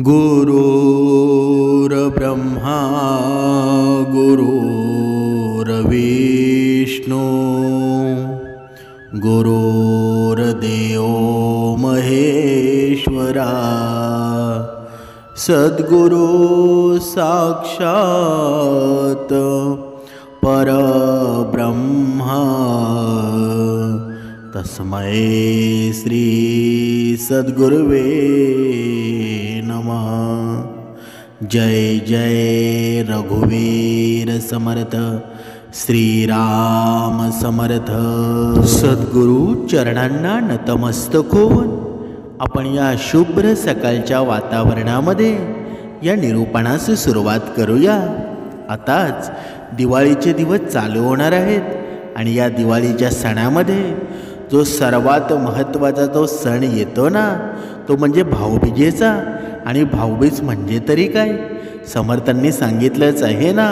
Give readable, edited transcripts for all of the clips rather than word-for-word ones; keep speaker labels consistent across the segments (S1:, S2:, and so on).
S1: गुरुर्ब्रह्मा गुरुर्विष्णू गुरुर्देवो महेश्वरा सद्गुरु साक्षात परब्रह्मा तस्मै श्री सद्गुरुवे नमः। जय जय रघुवीर समर्थ श्रीराम समर्थ। सद्गुरु चरणांना नतमस्तक होऊन आपण या शुभ्र सकाळच्या वातावरणामध्ये या निरूपणास सुरुवात करूया। आताच दिवाळीचे दिवस चालू होणार आहेत आणि या दिवाळीच्या सणामध्ये जो सर्वात महत्त्वाचा जो सण येतो ना, तो म्हणजे भाऊबीजेचा। आणि भाऊबीज म्हणजे तरी काय, समर्थांनी सांगितलंच आहे ना,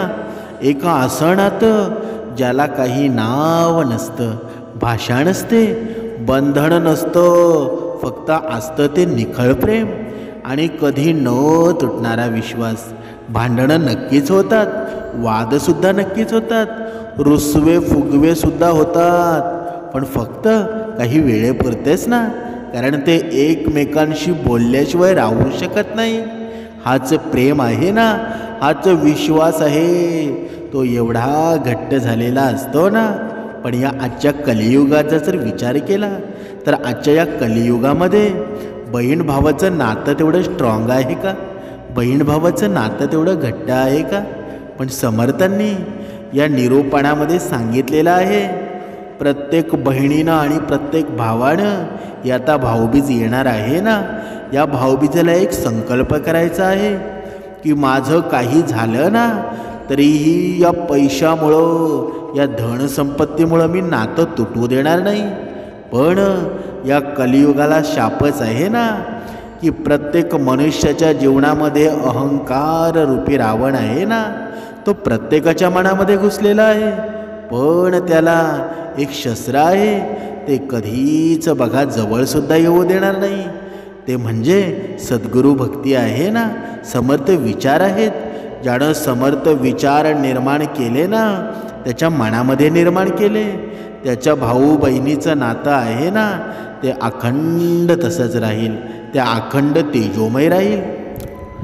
S1: एका आसनात ज्याला काही नाव नसतं, भाषा नसते, बंधन नसतं, फक्त असतं ते निखळ प्रेम आणि कधी न तुटणारा विश्वास। भांडणं नक्कीच होतात, वादसुद्धा नक्कीच होतात, रुसवे फुगवेसुद्धा होतात, पण फक्त काही वेळेपुरतेच ना, कारण ते एकमेकांशी बोलल्याशिवाय राहू शकत नाही। हाच प्रेम आहे ना, हाच विश्वास आहे, तो एवढा घट्ट झालेला असतो ना। पण या आजच्या कलियुगाचा जर विचार केला तर आजच्या या कलियुगामध्ये बहीण भावाचं नातं तेवढं स्ट्रॉंग आहे का? बहीण भावाचं नातं तेवढं घट्ट आहे का? पण समर्थांनी या निरूपणामध्ये सांगितलेलं आहे, प्रत्येक बहिणीनं आणि प्रत्येक भावानं ही आता भाऊबीज येणार आहे ना, या भाऊबीजेला एक संकल्प करायचा आहे की माझं काही झालं ना तरीही या पैशामुळं, या धनसंपत्तीमुळं मी नातं तुटू देणार नाही। पण या कलियुगाला शापच आहे ना की प्रत्येक मनुष्याच्या जीवनामध्ये अहंकार रूपी रावण आहे ना, तो प्रत्येकाच्या मनामध्ये घुसलेला आहे। पण त्याला एक शस्त्र आहे, ते कधीच बघा जवळसुद्धा येऊ देणार नाही, ते म्हणजे सद्गुरू भक्ती आहे ना, समर्थ विचार आहेत। ज्यानं समर्थ विचार निर्माण केले ना, त्याच्या मनामध्ये निर्माण केले, त्याच्या भाऊ बहिणीचं नातं आहे ना, ते अखंड तसंच राहील, ते अखंड तेजोमय राहील।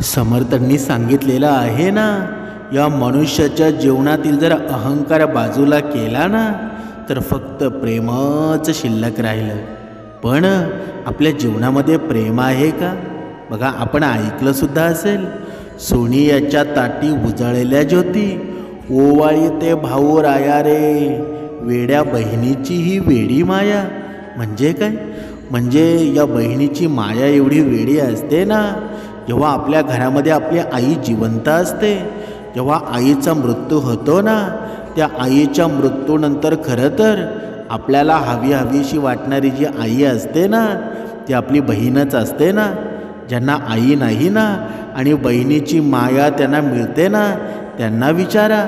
S1: समर्थांनी सांगितलेलं आहे ना, या मनुष्याच्या जीवनातील जर अहंकार बाजूला केला ना तर फक्त प्रेमच शिल्लक राहिलं। पण आपल्या जीवनामध्ये प्रेम आहे का? बघा, आपण ऐकलंसुद्धा असेल, सोनियाच्या ताटी उजळलेल्या ज्योती, ओवाळी ते भाऊ राया रे, वेड्या बहिणीची ही वेडी माया। म्हणजे काय? म्हणजे या बहिणीची माया एवढी वेडी असते ना, जेव्हा आपल्या घरामध्ये आपली आई जिवंत असते, जेव्हा आईचा मृत्यू होतो ना, त्या आईच्या मृत्यूनंतर खरं तर आपल्याला हवीशी वाटणारी जी आई असते ना, ती आपली बहीणच असते ना। ज्यांना आई नाही ना आणि बहिणीची माया त्यांना मिळते ना, त्यांना विचारा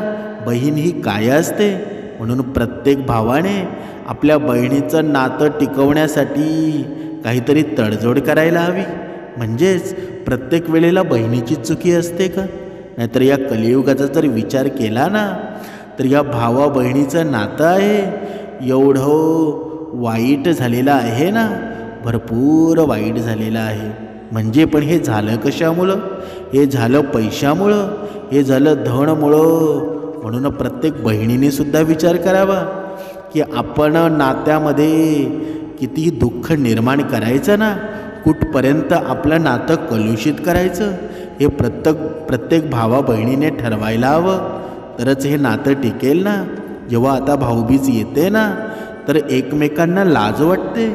S1: बहीण ही काय असते। म्हणून प्रत्येक भावाने आपल्या बहिणीचं नातं टिकवण्यासाठी काहीतरी तडजोड करायला हवी। म्हणजेच प्रत्येक वेळेला बहिणीची चुकी असते का? नाहीतर या कलियुगाचा जर विचार केला ना, तर या भावा बहिणीचं नातं आहे एवढं वाईट झालेलं आहे ना, भरपूर वाईट झालेलं आहे। म्हणजे पण हे झालं कशामुळं? हे झालं पैशामुळं, हे झालं धनमुळं। म्हणून प्रत्येक बहिणीने सुद्धा विचार करावा की आपण नात्यामध्ये किती दुःख निर्माण करायचं ना, कुठपर्यंत आपलं नातं कलुषित करायचं, हे प्रत्येक भावा बहिणीने ठरवायला हवं, तरच हे नातं टिकेल ना। जेव्हा आता भाऊबीज येते ना, तर एकमेकांना लाज वाटते,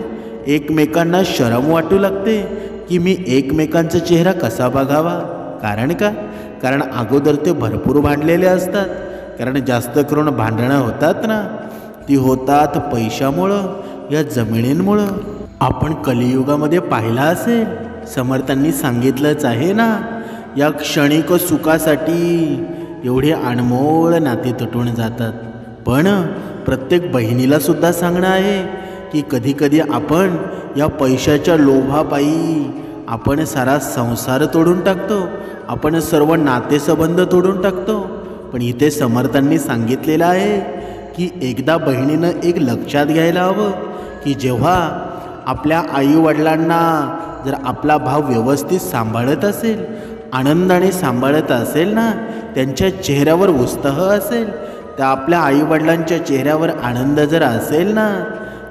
S1: एकमेकांना शरम वाटू लागते की मी एकमेकांचा चेहरा कसा बघावा। कारण का? कारण अगोदर ते भरपूर भांडलेले असतात, कारण जास्त करून भांडणं होतात ना, ती होतात पैशामुळं, या जमिनींमुळं। आपण कलियुगामध्ये पाहिलं असेल, समर्थांनी सांगितलंच आहे ना, या क्षणिक सुखासाठी एवढे अनमोल नाते तुटून जातात। पण प्रत्येक बहिणीला सुद्धा सांगणं आहे की कधी कधी आपण या पैशाच्या लोभापायी आपण सारा संसार तोडून टाकतो, आपण सर्व नातेसंबंध तोडून टाकतो. पण इथे समर्थांनी सांगितलेलं आहे की एकदा बहिणीनं एक लक्षात घ्यायला हवं की जेव्हा आपल्या आईवडिलांना जर आपला भाव व्यवस्थित सांभाळत असेल, आनंदाने सांभाळत असेल ना, त्यांच्या चेहऱ्यावर उत्साह असेल, त्या आपल्या आईवडिलांच्या चेहऱ्यावर आनंद जर असेल ना,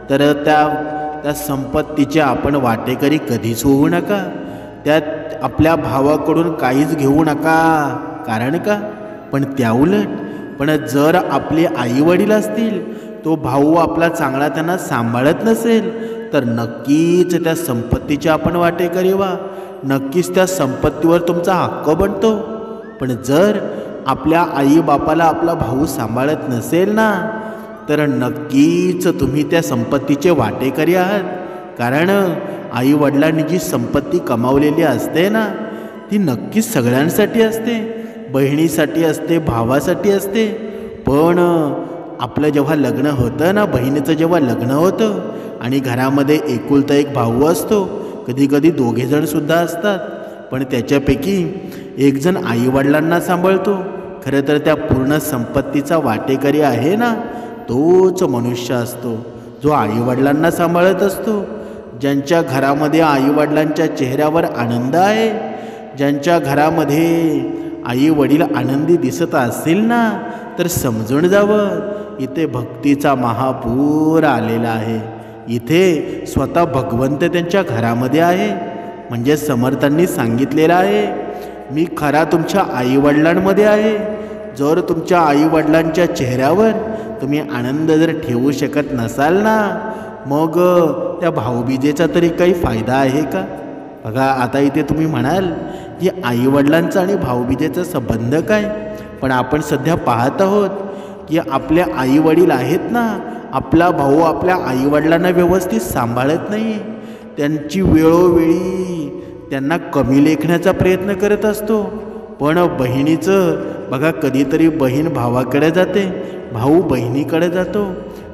S1: तर त्या संपत्तीचे आपण वाटेकरी कधीच होऊ नका. त्यात आपल्या भावाकडून काहीच घेऊ नका. कारण का? पण त्याउलट जर आपले आईवडील असतील, तो भाऊ आपला चांगला त्यांना सांभाळत नसेल, तर नक्कीच त्या संपत्तीचे आपण वाटेकरी व्हा. नक्कीच त्या संपत्तीवर तुमचा हक्क बनतो. पण जर आपल्या आईबापाला आपला भाऊ सांभाळत नसेल ना, तर नक्कीच तुम्ही त्या संपत्तीचे वाटेकरी आहात. कारण आईवडिलांनी जी संपत्ती कमावलेली असते ना, ती नक्कीच सगळ्यांसाठी असते. बहिणीसाठी असते, भावासाठी असते. पण आपलं जेव्हा लग्न होतं ना, बहिणीचं जेव्हा लग्न होतं आणि घरामध्ये एकुलता एक भाऊ असतो, कधीकधी दोघेजणसुद्धा असतात, पण त्याच्यापैकी एक जण आईवडिलांना सांभाळतो. खरं तर त्या पूर्ण संपत्तीचा वाटेकरी आहे ना, तोच मनुष्य असतो जो आईवडिलांना सांभाळत असतो. ज्यांच्या घरामध्ये आईवडिलांच्या चेहऱ्यावर आनंद आहे, ज्यांच्या घरामध्ये आईवडील आनंदी दिसत असतील ना, तर समजून जावं इथे भक्तीचा महापूर आलेला आहे. इथे स्वतः भगवंत त्यांच्या घरामध्ये आहे. म्हणजे समर्थांनी सांगितलेलं आहे, मी खरा तुमच्या आईवडिलांमध्ये आहे. जर तुमच्या आईवडिलांच्या चेहऱ्यावर तुम्ही आनंद जर ठेवू शकत नसाल ना, मग त्या भाऊबीजेचा तरी काही फायदा आहे का? बघा, आता इथे तुम्ही म्हणाल की आईवडिलांचा आणि भाऊबीजेचा संबंध काय? पण आपण सध्या पाहत आहोत की आपले आईवडील आहेत ना, आपला भाऊ आपल्या आईवडिलांना व्यवस्थित सांभाळत नाही. त्यांची वेळोवेळी त्यांना कमी लेखण्याचा प्रयत्न करत असतो. पण बहिणीचं बघा, कधीतरी बहीण भावाकडे जाते, भाऊ बहिणीकडे जातो.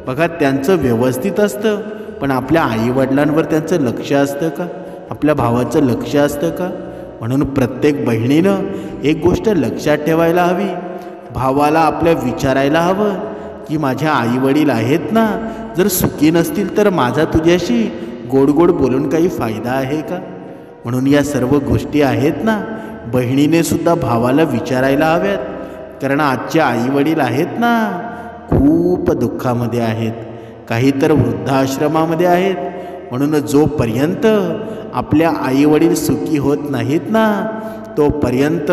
S1: बघा, त्यांचं व्यवस्थित असतं, पण आपल्या आईवडिलांवर त्यांचं लक्ष असतं का? आपल्या भावाचं लक्ष असतं का? म्हणून प्रत्येक बहिणीनं एक गोष्ट लक्षात ठेवायला हवी, भावाला आपल्या विचारायला हवं की माझ्या आईवडील आहेत ना, जर सुखी नसतील तर माझा तुझ्याशी गोड गोड बोलून काही फायदा आहे का? म्हणून या सर्व गोष्टी आहेत ना, बहिणीने सुद्धा भावाला विचारायला हव्यात. कारण आजचे आईवडील आहेत ना, खूप दुःखामध्ये आहेत, काही तर वृद्धाश्रमामध्ये आहेत. म्हणून जोपर्यंत आपल्या आईवडील सुखी होत नाहीत ना, तोपर्यंत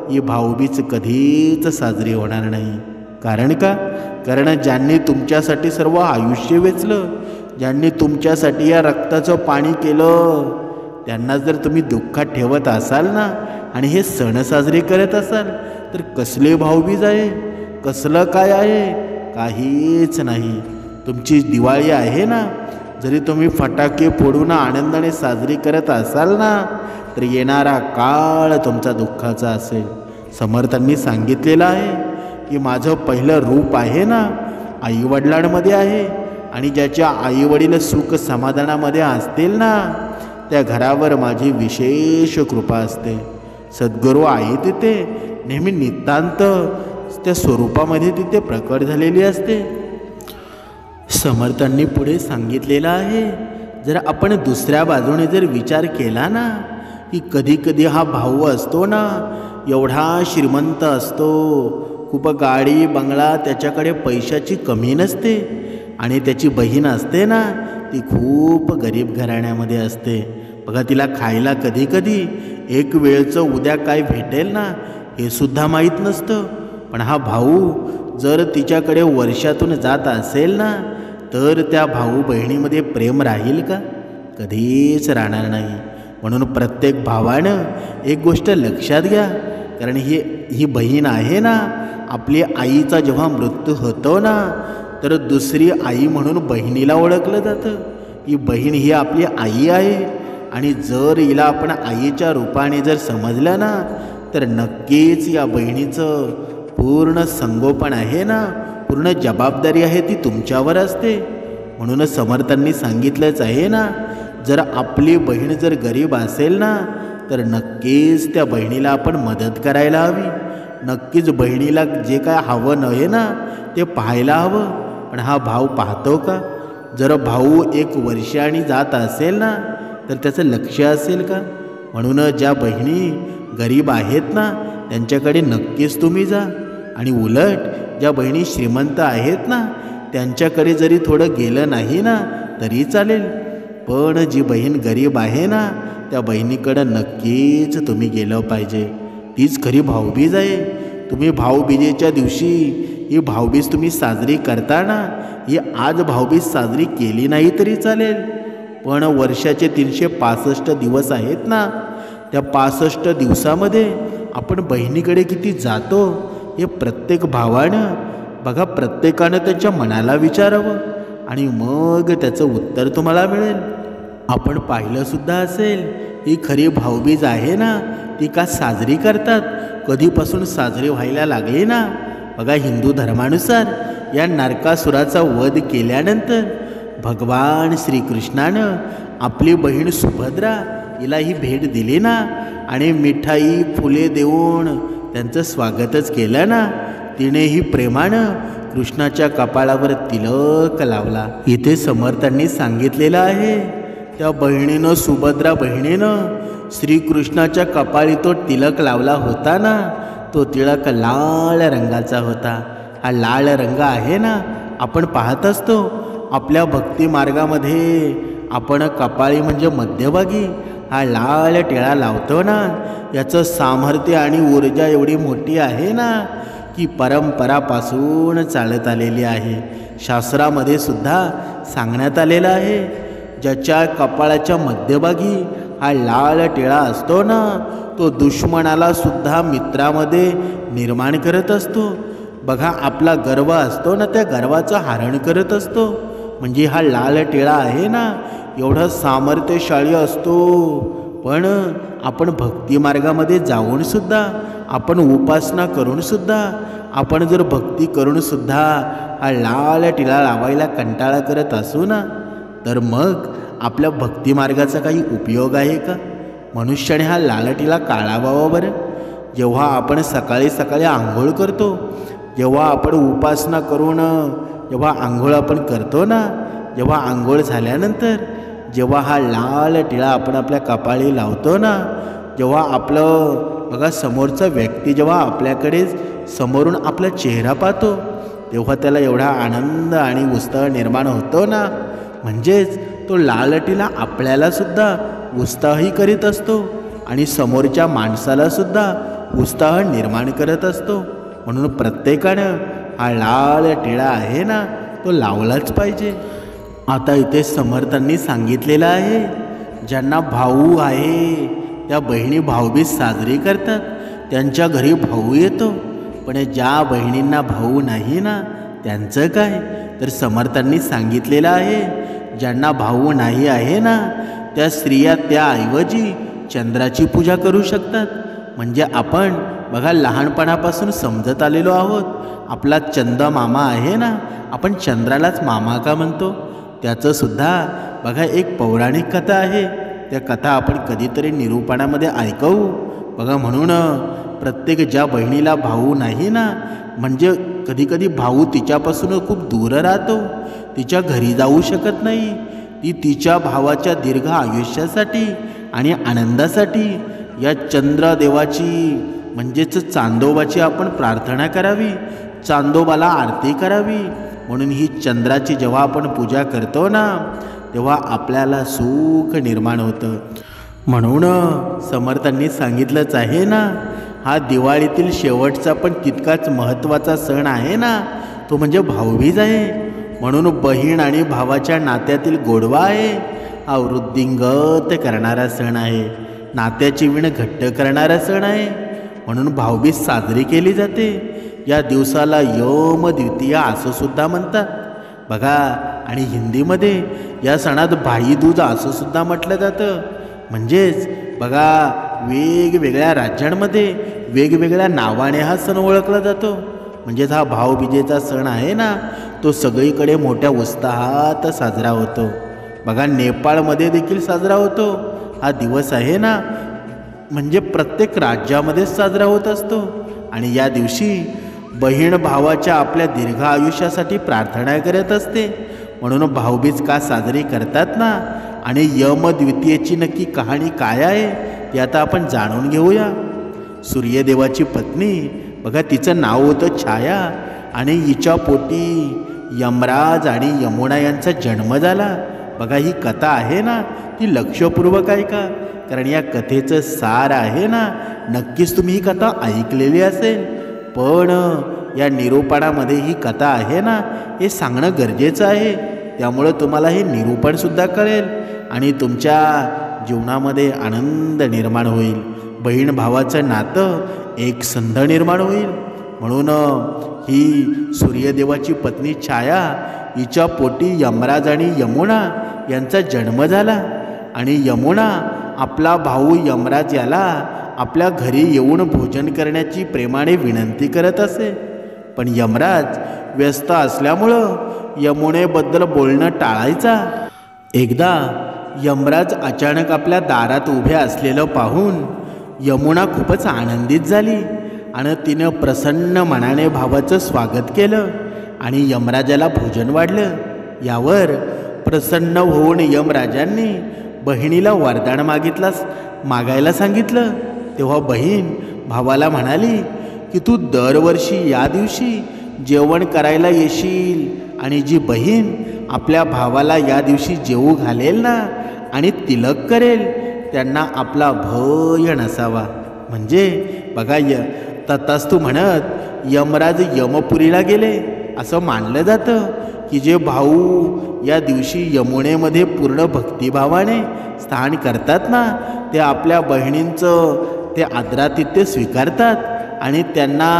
S1: ही भाऊबीज कधीच साजरी होणार नाही. कारण का? कारण ज्यांनी तुमच्यासाठी सर्व आयुष्य वेचलं, ज्यांनी तुमच्यासाठी या रक्ताचं पाणी केलं, त्यांना जर तुम्ही दुःखात ठेवत असाल ना आणि हे सण साजरे करत असाल, तर कसले भाऊबीज आहे? कसलं काय आहे? काहीच नाही. तुमची दिवाळी आहे ना, जरी तुम्ही फटाके फोडून आनंदाने साजरी करत असाल ना, तर येणारा काळ तुमचा दुःखाचा असेल. समर्थांनी सांगितलेलं आहे की माझं पहिलं रूप आहे ना, आईवडिलांमध्ये आहे. आणि ज्याच्या आईवडील सुख समाधानामध्ये असतील ना, त्या घरावर माझी विशेष कृपा असते. सद्गुरू आई तिथे नेहमी नितांत त्या स्वरूपामध्ये तिथे प्रकट झालेली असते. समर्थांनी पुढे सांगितलेलं आहे, जर आपण दुसऱ्या बाजूने जर विचार केला ना, की कधी कधी हा भाऊ असतो ना, एवढा श्रीमंत असतो, खूप गाडी बंगला, त्याच्याकडे पैशाची कमी नसते. आणि त्याची बहीण असते ना, ती खूप गरीब घराण्यामध्ये असते. बघा, तिला खायला कधी कधी एक वेळचं उद्या काय भेटेल ना, हे सुद्धा माहीत नसतं. पण हा भाऊ जर तिच्याकडे वर्षातून जात असेल ना, तर त्या भाऊ बहिणीमध्ये प्रेम राहील का? कधीच राहणार नाही. म्हणून प्रत्येक भावानं एक गोष्ट लक्षात घ्या, कारण ही बहीण आहे ना, आपली आईचा जेव्हा मृत्यू होतो ना, तर दुसरी आई म्हणून बहिणीला ओळखलं जातं. ही बहीण ही आपली आई आहे. आणि जर हिला आपण आईच्या रूपाने जर समजलं ना, तर नक्कीच या बहिणीचं पूर्ण संगोपन आहे ना, पूर्ण जबाबदारी आहे ती तुमच्यावर असते. म्हणूनच समर्थांनी सांगितलंच आहे ना, जर आपली बहीण जर गरीब असेल ना, तर नक्कीच त्या बहिणीला आपण मदत करायला हवी. नक्कीच बहिणीला जे काय हवं नव्हे ना ते पाहायला हवं. पण हा भाऊ पाहतो का? जर भाऊ एक वर्षाने जात असेल ना तर त्याचं लक्ष असेल का? म्हणून ज्या बहिणी गरीब आहेत ना त्यांच्याकडे नक्कीच तुम्ही जा. आणि उलट ज्या बहिणी श्रीमंत आहेत ना त्यांच्याकडे जरी थोडं गेलं नाही ना तरी चालेल, पण जी बहीण गरीब आहे ना त्या बहिणीकडं नक्कीच तुम्ही गेलं पाहिजे. तीच खरी भाऊबीज आहे. तुम्ही भाऊबीजेच्या दिवशी ही भाऊबीज तुम्ही साजरी करताना ही आज भाऊबीज साजरी केली नाही तरी चालेल, पण वर्षाचे 365 दिवस आहेत ना, त्या 65 दिवसामध्ये आपण बहिणीकडे किती जातो हे प्रत्येक भावानं बघा, प्रत्येकानं त्याच्या मनाला विचारावं आणि मग त्याचं उत्तर तुम्हाला मिळेल. आपण पाहिलंसुद्धा असेल ही खरी भाऊबीज आहे ना ती का साजरी करतात, कधीपासून साजरी व्हायला लागली ना. बघा, हिंदू धर्मानुसार या नरकासुराचा वध केल्यानंतर भगवान श्रीकृष्णानं आपली बहीण सुभद्रा हिला ही भेट दिली ना आणि मिठाई फुले देऊन त्यांचं स्वागतच केलं ना. तिनेही प्रेमानं कृष्णाच्या कपाळावर तिलक लावला. इथे समर्थांनी सांगितलेलं आहे त्या बहिणीनं, सुभद्रा बहिणीनं श्रीकृष्णाच्या कपाळी तो तिलक लावला होता ना, तो तिलक लाल रंगाचा होता. हा लाल रंग आहे ना आपण पाहत असतो आपल्या भक्ती मार्गामध्ये, आपण कपाळी म्हणजे मध्यभागी हा लाल टिळा लावतो ना, याचं सामर्थ्य आणि ऊर्जा एवढी मोठी आहे ना की परंपरापासून चालत आलेली आहे. शास्त्रामध्ये सुद्धा सांगण्यात आलेलं आहे, ज्याच्या कपाळाच्या मध्यभागी हा लाल टिळा असतो ना तो दुश्मनाला सुद्धा मित्रामध्ये निर्माण करत असतो. बघा, आपला गर्व असतो ना त्या गर्वाचं हरण करत असतो. म्हणजे हा लाल टिळा आहे ना एवढा सामर्थ्यशाली असतो. पण आपण भक्ती मार्गामध्ये जाऊन सुद्धा, आपण उपासना करून सुद्धा, आपण जर भक्ती करून सुद्धा हा लाल टिळा लावायला कंटाळा करत असू ना, तर मग आपल्या भक्ती मार्गाचा काही उपयोग आहे का? मनुष्याने हा लाल टिळा काढावा बरं. जेव्हा आपण सकाळी सकाळी आंघोळ करतो, जेव्हा आपण उपासना करून जेव्हा आंघोळ आपण करतो ना, जेव्हा आंघोळ झाल्यानंतर जेव्हा हा लाल टिळा आपण आपल्या कपाळी लावतो ना, जेव्हा आपलं बघा समोरचा व्यक्ती जेव्हा आपल्याकडे समोरून आपला चेहरा पाहतो तेव्हा त्याला एवढा आनंद आणि उत्साह निर्माण होतो ना, म्हणजेच तो लाल टिळा आपल्याला सुद्धा उत्साही करीत असतो आणि समोरच्या माणसाला सुद्धा उत्साह निर्माण करत असतो. म्हणून प्रत्येकानं हा लाल टिळा आहे ना तो लावलाच पाहिजे. आता इथे समर्थांनी सांगितलेलं आहे, ज्यांना भाऊ आहे त्या बहिणी भाऊबीज साजरी करतात, त्यांच्या घरी भाऊ येतो. पण ज्या बहिणींना भाऊ नाही ना त्यांचं काय? तर समर्थांनी सांगितलेलं आहे, ज्यांना भाऊ नाही आहे ना त्या स्त्रिया त्याऐवजी चंद्राची पूजा करू शकतात. म्हणजे आपण बघा लहानपणापासून समजत आलेलो आहोत, आपला चंद मामा आहे ना, आपण चंद्रालाच मामा का म्हणतो? त्याचंसुद्धा बघा एक पौराणिक कथा आहे. त्या कथा आपण कधीतरी निरूपणामध्ये ऐकवू. बघा, म्हणून प्रत्येक ज्या बहिणीला भाऊ नाही ना, म्हणजे कधीकधी भाऊ तिच्यापासून खूप दूर राहतो, तिच्या घरी जाऊ शकत नाही, ती तिच्या भावाच्या दीर्घ आयुष्यासाठी आणि आनंदासाठी या चंद्रदेवाची म्हणजेच चांदोबाची आपण प्रार्थना करावी, चांदोबाला आरती करावी. म्हणून ही चंद्राची जेव्हा आपण पूजा करतो ना तेव्हा आपल्याला सुख निर्माण होतं. म्हणून समर्थांनी सांगितलंच आहे ना, हा दिवाळीतील शेवटचा पण तितकाच महत्त्वाचा सण आहे ना, तो म्हणजे भाऊबीज आहे. म्हणून बहीण आणि भावाच्या नात्यातील गोडवा आहे, हा वृद्धिंगत करणारा सण आहे, नात्याची विण घट्ट करणारा सण आहे. म्हणून भाऊबीज साजरी केली जाते. या दिवसाला यम द्वितीया असं सुद्धा म्हणतात बघा. आणि हिंदीमध्ये या सणात भाई दूज असं सुद्धा म्हटलं जातं. म्हणजेच बघा वेगवेगळ्या राज्यांमध्ये वेगवेगळ्या नावाने हा सण ओळखला जातो. म्हणजेच हा भाऊबीजेचा सण आहे ना तो सगळीकडे मोठ्या उत्साहात साजरा होतो. बघा नेपाळमध्ये देखील साजरा होतो हा दिवस आहे ना, म्हणजे प्रत्येक राज्यामध्येच साजरा होत असतो. आणि या दिवशी बहीण भावाच्या आपल्या दीर्घ आयुष्यासाठी प्रार्थना करत असते. म्हणून भाऊबीज का साजरी करतात ना, आणि यम द्वितीयेची नक्की कहाणी काय आहे ते आता आपण जाणून घेऊया. सूर्यदेवाची पत्नी बघा, तिचं नाव होतं छाया, आणि हिच्या पोटी यमराज आणि यमुना यांचा जन्म झाला. बघा, ही कथा आहे ना ती लक्षपूर्वक ऐका, कारण या कथेचं सार आहे ना, नक्कीच तुम्ही ही कथा ऐकलेली असेल, पण या निरूपणामध्ये ही कथा आहे ना हे सांगणं गरजेचं आहे. त्यामुळं तुम्हाला हे निरूपणसुद्धा कळेल आणि तुमच्या जीवनामध्ये आनंद निर्माण होईल. बहीण भावाचं नातं एक संध निर्माण होईल. म्हणून ही सूर्यदेवाची पत्नी छाया, हिच्या पोटी यमराज आणि यमुना यांचा जन्म झाला. आणि यमुना आपला भाऊ यमराज याला आपल्या घरी येऊन भोजन करण्याची प्रेमाने विनंती करत असे. पण यमराज व्यस्त असल्यामुळं यमुनेबद्दल बोलणं टाळायचा. एकदा यमराज अचानक आपल्या दारात उभे असलेलं पाहून यमुना खूपच आनंदित झाली आणि तिनं प्रसन्न मनाने भावाचं स्वागत केलं आणि यमराजाला भोजन वाढलं. यावर प्रसन्न होऊन यमराजांनी बहिणीला वरदान मागायला सांगितलं. तेव्हा बहीण भावाला म्हणाली की तू दरवर्षी या दिवशी जेवण करायला येशील, आणि जी बहीण आपल्या भावाला या दिवशी जेवू घालेल ना आणि तिलक करेल त्यांना आपला भय नसावा. म्हणजे बघा, तथास्तु म्हणत यमराज यमपुरीला गेले. असं मानलं जातं की जे भाऊ या दिवशी यमुनेमध्ये पूर्ण भक्तिभावाने स्नान करतात ना, ते आपल्या बहिणींचं ते आदरातिथ्य स्वीकारतात आणि त्यांना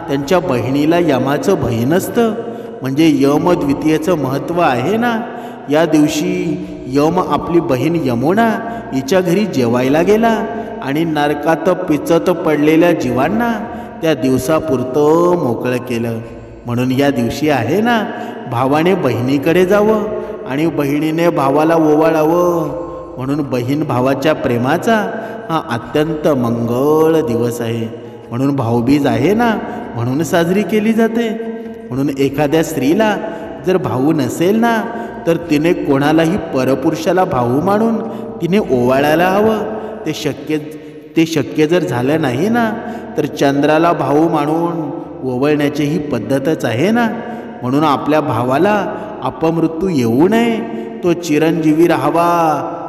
S1: त्यांच्या बहिणीला यमाचं भय नसतं. म्हणजे यम द्वितीयेचं महत्त्व आहे ना. या दिवशी यम आपली बहीण यमुना हिच्या घरी जेवायला गेला आणि नरकात पिचत पडलेल्या जीवांना त्या दिवसापुरतं मोकळं केलं. म्हणून या दिवशी आहे ना, भावाने बहिणीकडे जावं आणि बहिणीने भावाला ओवाळावं. म्हणून बहीण भावाच्या प्रेमाचा हा अत्यंत मंगळ दिवस आहे. म्हणून भाऊबीज आहे ना म्हणून साजरी केली जाते. म्हणून एखाद्या स्त्रीला जर भाऊ नसेल ना, तर तिने कोणालाही परपुरुषाला भाऊ मानून तिने ओवाळायला हवं. ते शक्य जर झालं नाही ना, तर चंद्राला भाऊ मानून ओवाळण्याची ही पद्धतच आहे ना. म्हणून आपल्या भावाला अपमृत्यू येऊ नये, तो चिरंजीवी राहावा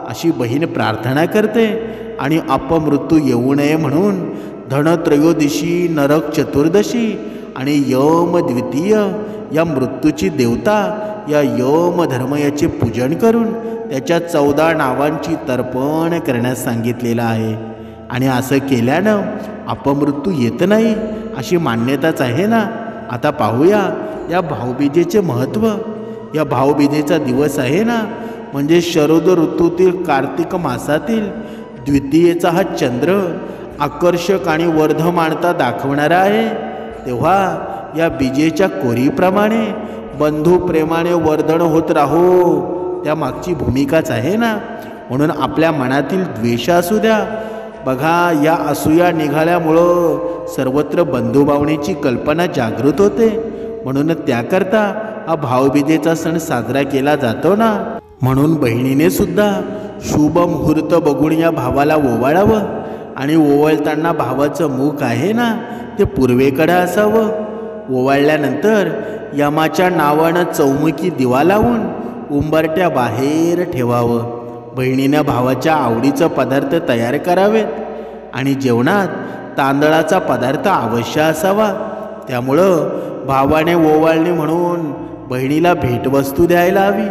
S1: अशी बहीण प्रार्थना करते. आणि अपमृत्यू येऊ नये म्हणून धनत्रयोदशी, नरक चतुर्दशी आणि यम द्वितीय या मृत्यूची देवता या यम धर्म याचे पूजन करून त्याच्या 14 नावांची तर्पण करण्यास सांगितलेलं आहे. आणि असं केल्यानं अपमृत्यू येत नाही अशी मान्यताच आहे ना. आता पाहूया या भाऊबीजेचे महत्त्व. या भाऊबीजेचा दिवस आहे ना, म्हणजे शरद ऋतूतील कार्तिक मासातील द्वितीयेचा हा चंद्र आकर्षक आणि वर्धमानता दाखवणारा आहे. तेव्हा या बीजेच्या कोरीप्रमाणे बंधू प्रेमाने वर्धन होत राहो, त्या मागची भूमिकाच आहे ना. म्हणून आपल्या मनातील द्वेष असू द्या. बघा, या असूया निघाल्यामुळं सर्वत्र बंधुभावनेची कल्पना जागृत होते. म्हणून त्याकरता हा भाऊबीजेचा सण साजरा केला जातो ना. म्हणून बहिणीने सुद्धा शुभ मुहूर्त बघून या भावाला ओवाळावं. आणि ओवाळताना भावाचं मुख आहे ना ते पूर्वेकडे असावं. ओवाळल्यानंतर यमाच्या नावानं चौमुखी दिवा लावून उंबरट्या बाहेर ठेवावं. बहिणीनं भावाच्या आवडीचं पदार्थ तयार करावेत. आणि जेवणात तांदळाचा पदार्थ अवश्य असावा. त्यामुळं भावाने ओवाळणी म्हणून बहिणीला भेटवस्तू द्यायला हवी.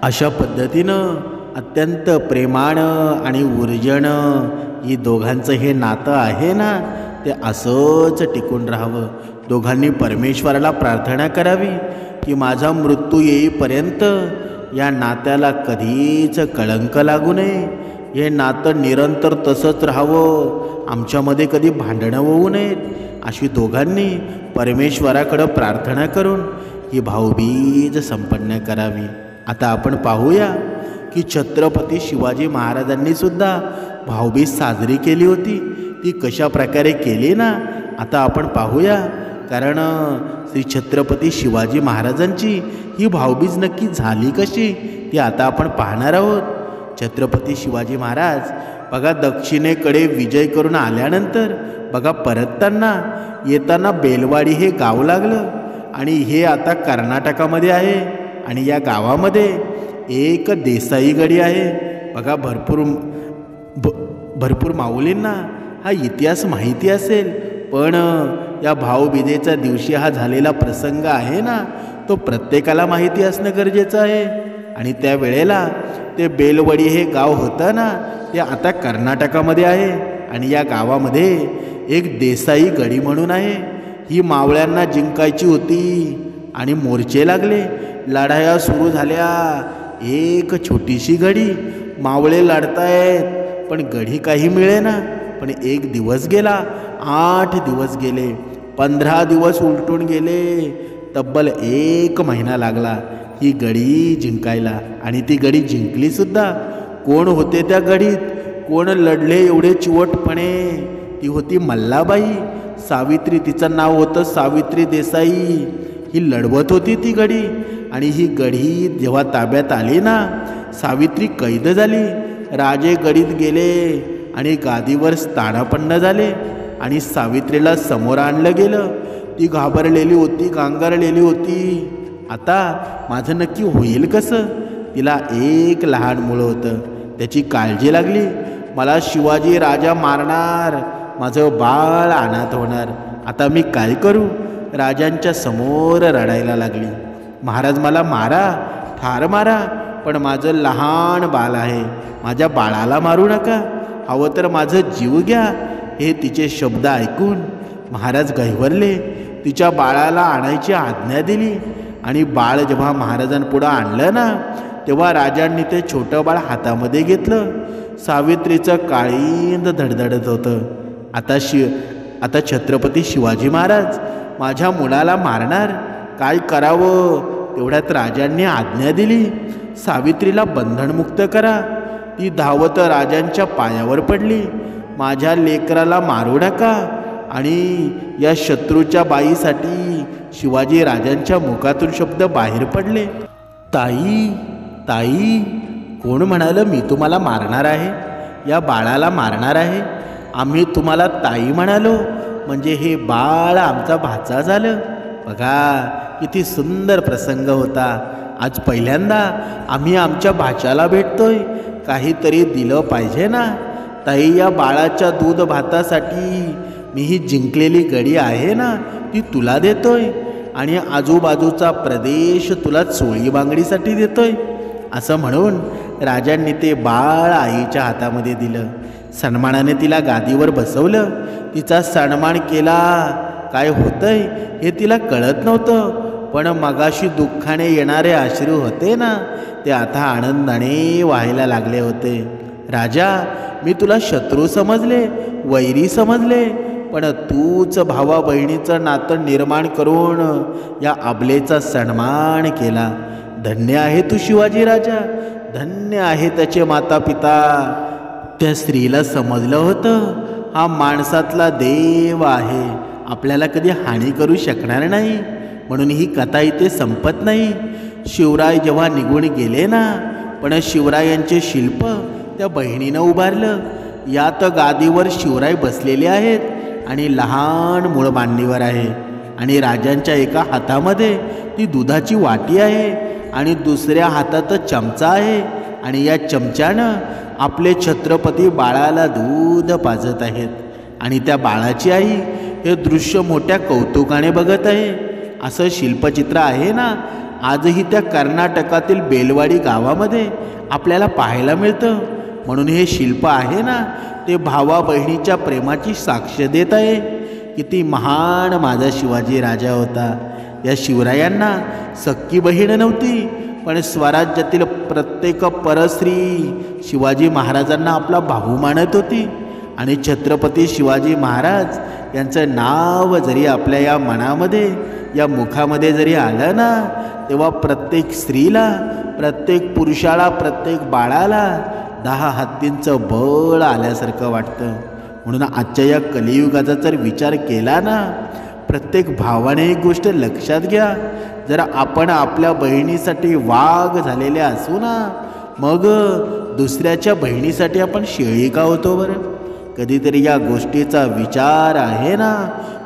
S1: अशा पद्धतीनं अत्यंत प्रेमानं आणि ऊर्जेनं ही दोघांचं हे नातं आहे ना, ते असंच टिकून राहावं. दोघांनी परमेश्वराला प्रार्थना करावी की माझा मृत्यू येईपर्यंत या नात्याला कधीच कळंक लागू नये. हे नातं निरंतर तसंच राहावं, आमच्यामध्ये कधी भांडणं होऊ नयेत, अशी दोघांनी परमेश्वराकडं प्रार्थना करून ही भाऊबीज संपन्न करावी. आता आपण पाहूया की छत्रपती शिवाजी महाराजांनी सुद्धा भाऊबीज साजरी केली होती. ती कशा प्रकारे केली ना आता आपण पाहूया. कारण श्री छत्रपती शिवाजी महाराजांची ही भाऊबीज नक्की झाली कशी ती आता आपण पाहणार आहोत. छत्रपती शिवाजी महाराज बघा दक्षिणेकडे विजय करून आल्यानंतर बघा परतताना येताना बेलवाडी हे गाव लागलं आणि हे आता कर्नाटकामध्ये आहे. आणि या गावामध्ये एक देसाई गडी आहे. बघा भरपूर माऊलींना हा इतिहास माहिती असेल, पण या भाऊबीजेच्या दिवशी हा झालेला प्रसंग आहे ना तो प्रत्येकाला माहिती असणं गरजेचं आहे. आणि त्या वेळेला ते बेलवडी हे गाव होतं ना ते आता कर्नाटकामध्ये आहे. आणि या गावामध्ये एक देसाई गडी म्हणून आहे. ही मावळ्यांना जिंकायची होती आणि मोर्चे लागले, लढाया सुरू झाल्या. एक छोटीशी गडी, मावळे लढतायत पण गडी काही मिळेना. पण एक दिवस गेला, 8 दिवस गेले, 15 दिवस उलटून गेले, तब्बल 1 महिना लागला ही गडी जिंकायला. आणि ती गडी जिंकली सुद्धा. कोण होते त्या गडीत, कोण लढले एवढे चिवटपणे? ती होती मल्लाबाई. सावित्री तिचं नाव होतं, सावित्री देसाई. ही लढवत होती ती गडी. आणि ही गडी जेव्हा ताब्यात आली ना सावित्री कैद झाली. राजे गडीत गेले आणि गादीवर स्थानापन्न झाले आणि सावित्रीला समोर आणलं गेलं. ती घाबरलेली होती, गांगरलेली होती. आता माझं नक्की होईल कसं? तिला एक लहान मुलं होतं, त्याची काळजी लागली. मला शिवाजी राजा मारणार, माझं बाळ अनाथ होणार, आता मी काय करू? राजांच्या समोर रडायला लागली. महाराज मला मारा, ठार मारा, पण माझं लहान बाळ आहे, माझ्या बाळाला मारू नका, हवं तर माझं जीव घ्या. हे तिचे शब्द ऐकून महाराज गहिवरले. तिच्या बाळाला आणायची आज्ञा दिली. आणि बाळ जेव्हा महाराजांपुढं आणलं ना तेव्हा राजांनी ते छोटं बाळ हातामध्ये घेतलं. सावित्रीचं काळींद धडधडत होतं. आता छत्रपती शिवाजी महाराज माझ्या मुलाला मारणार, काय करावं? तेवढ्यात राजांनी आज्ञा दिली, सावित्रीला बंधनमुक्त करा. ती धावत राजांच्या पायावर पडली. माझ्या लेकराला मारू नका. आणि या शत्रूच्या बाईसाठी शिवाजी राजांच्या मुखातून शब्द बाहेर पडले, ताई ताई. कोण म्हणालं मी तुम्हाला मारणार आहे, या बाळाला मारणार आहे? आम्ही तुम्हाला ताई म्हणालो म्हणजे हे बाळ आमचा भाचा झालं. बघा किती सुंदर प्रसंग होता. आज पहिल्यांदा आम्ही आमच्या भाच्याला भेटतोय, काहीतरी दिलं पाहिजे ना. ताई या बाळाच्या दूध भातासाठी मी ही जिंकलेली गडी आहे ना ती तुला देतोय आणि आजूबाजूचा प्रदेश तुला चोळी बांगडीसाठी देतोय. असं म्हणून राजांनी ते बाळ आईच्या हातामध्ये दिलं. सन्मानाने तिला गादीवर बसवलं, तिचा सन्मान केला. काय होतंय हे तिला कळत नव्हतं, पण मगाशी दुःखाने येणारे अश्रू होते ना ते आता आनंदाने वाहायला लागले होते. राजा मी तुला शत्रू समजले, वैरी समजले, पण तूच भावा बहिणीचं नातं निर्माण करून या अबलेचा सन्मान केला. धन्य आहे तू शिवाजी राजा, धन्य आहे त्याचे माता पिता. त्या स्त्रीला समजलं होतं हा माणसातला देव आहे, आपल्याला कधी हानी करू शकणार नाही. म्हणून ही कथा इथे संपत नाही. शिवराय जेव्हा निघून गेले ना, पण शिवरायांचे शिल्प त्या बहिणीनं उभारलं. यात गादीवर शिवराय बसलेले आहेत आणि लहान मूळ मांडीवर आहे. आणि राजांच्या एका हातामध्ये ती दुधाची वाटी आहे आणि दुसऱ्या हातात चमचा आहे. आणि या चमच्यानं आपले छत्रपती बाळाला दूध पाजत आहेत. आणि त्या बाळाची आई हे दृश्य मोठ्या कौतुकाने बघत आहे. असं शिल्पचित्र आहे ना आजही त्या कर्नाटकातील बेलवाडी गावामध्ये आपल्याला पाहायला मिळतं. म्हणून हे शिल्प आहे ना ते भावा बहिणीच्या प्रेमाची साक्ष देत आहे. किती महान माझा शिवाजी राजा होता. या शिवरायांना सख्खी बहीण नव्हती, पण स्वराज्यातील प्रत्येक परस्त्री शिवाजी महाराजांना आपला भाऊ मानत होती. आणि छत्रपती शिवाजी महाराज यांचं नाव जरी आपल्या या मनामध्ये, या मुखामध्ये जरी आलं ना, तेव्हा प्रत्येक स्त्रीला, प्रत्येक पुरुषाला, प्रत्येक बाळाला 10 हत्तींचं बळ आल्यासारखं वाटतं. म्हणून आजच्या या कलियुगाचा जर विचार केला ना, प्रत्येक भावाने एक गोष्ट लक्षात घ्या, जर आपण आपल्या बहिणीसाठी वाघ झालेले असू ना, मग दुसऱ्याच्या बहिणीसाठी आपण शेळी का होतो बरं? कधीतरी या गोष्टीचा विचार आहे ना,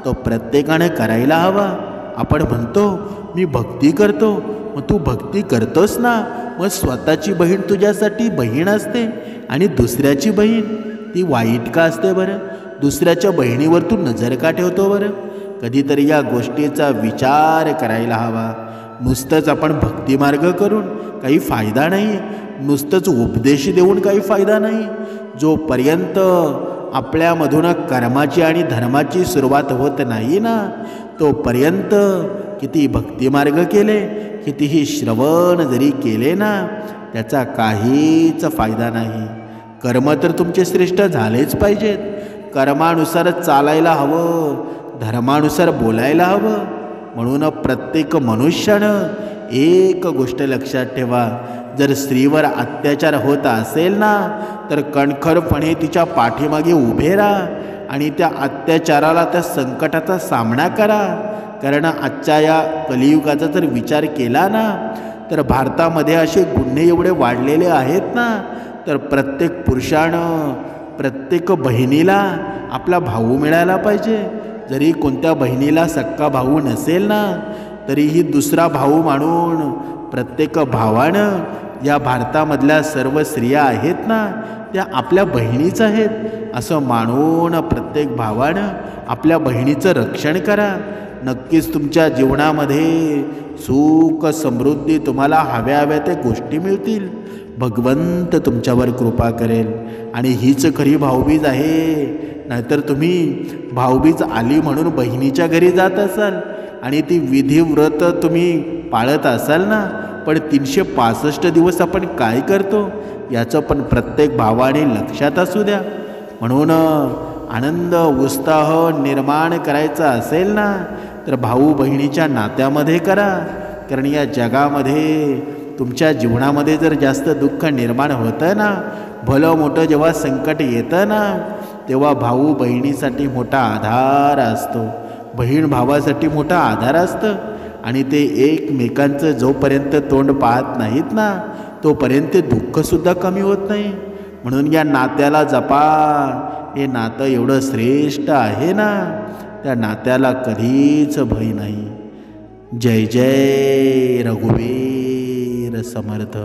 S1: तो प्रत्येकाने करायला हवा. आपण म्हणतो मी भक्ती करतो, मग तू भक्ती करतोस ना, मग स्वतःची बहीण तुझ्यासाठी बहीण असते आणि दुसऱ्याची बहीण ती वाईट का असते बरं? दुसऱ्याच्या बहिणीवर तू नजर का ठेवतो बरं? कधीतरी या गोष्टीचा विचार करायला हवा. नुसतंच आपण भक्तिमार्ग करून काही फायदा नाही, नुसतंच उपदेश देऊन काही फायदा नाही. जोपर्यंत आपल्यामधून कर्माची आणि धर्माची सुरुवात होत नाही ना, तोपर्यंत किती भक्तिमार्ग केले, कितीही श्रवण जरी केले ना, त्याचा काहीच फायदा नाही. कर्म तर तुमचे श्रेष्ठ झालेच पाहिजेत. कर्मानुसार चालायला हवं, धर्मानुसार बोलायला हवं. म्हणून प्रत्येक मनुष्यानं एक गोष्ट लक्षात ठेवा, जर स्त्रीवर अत्याचार होत असेल ना, तर कणखरपणे तिच्या पाठीमागे उभे राहा आणि त्या अत्याचाराला, त्या संकटाचा सामना करा. कारण आजच्या या कलियुगाचा जर विचार केला ना, तर भारतामध्ये असे गुन्हे एवढे वाढलेले आहेत ना, तर प्रत्येक पुरुषानं, प्रत्येक बहिणीला आपला भाऊ मिळायला पाहिजे. जरी कोणत्या बहिणीला सक्का भाऊ नसेल ना, तरीही दुसरा भाऊ मानून प्रत्येक भावानं, या भारतामधल्या सर्व स्त्रिया आहेत ना, त्या आपल्या बहिणीच आहेत असं मानून प्रत्येक भावानं आपल्या बहिणीचं रक्षण करा. नक्कीच तुमच्या जीवनामध्ये सुख समृद्धी तुम्हाला हव्या त्या गोष्टी मिळतील. भगवंत तुमच्यावर कृपा करेल आणि हीच खरी भाऊबीज आहे. नाहीतर तुम्ही भाऊबीज आली म्हणून बहिणीच्या घरी जात असाल आणि ती विधिव्रत तुम्ही पाळत असाल ना, पण 365 दिवस आपण काय करतो याचं पण प्रत्येक भावाने लक्षात असू द्या. म्हणून आनंद उत्साह निर्माण करायचा असेल ना, तर भाऊ बहिणीच्या नात्यामध्ये करा. कारण या जगामध्ये तुमच्या जीवनामध्ये जर जास्त दुःख निर्माण होतं ना, भलं मोठं जेव्हा संकट येतं ना, तेव्हा भाऊ बहिणीसाठी मोठा आधार असतो, बहीण भावासाठी मोठा आधार असतं. आणि ते एकमेकांचं जोपर्यंत तोंड पाहत नाहीत ना, तोपर्यंत दुःखसुद्धा कमी होत नाही. म्हणून या नात्याला जपा. हे नातं एवढं श्रेष्ठ आहे ना, त्या नात्याला कधीच भय नाही. जय जय रघुवीर समर्थ.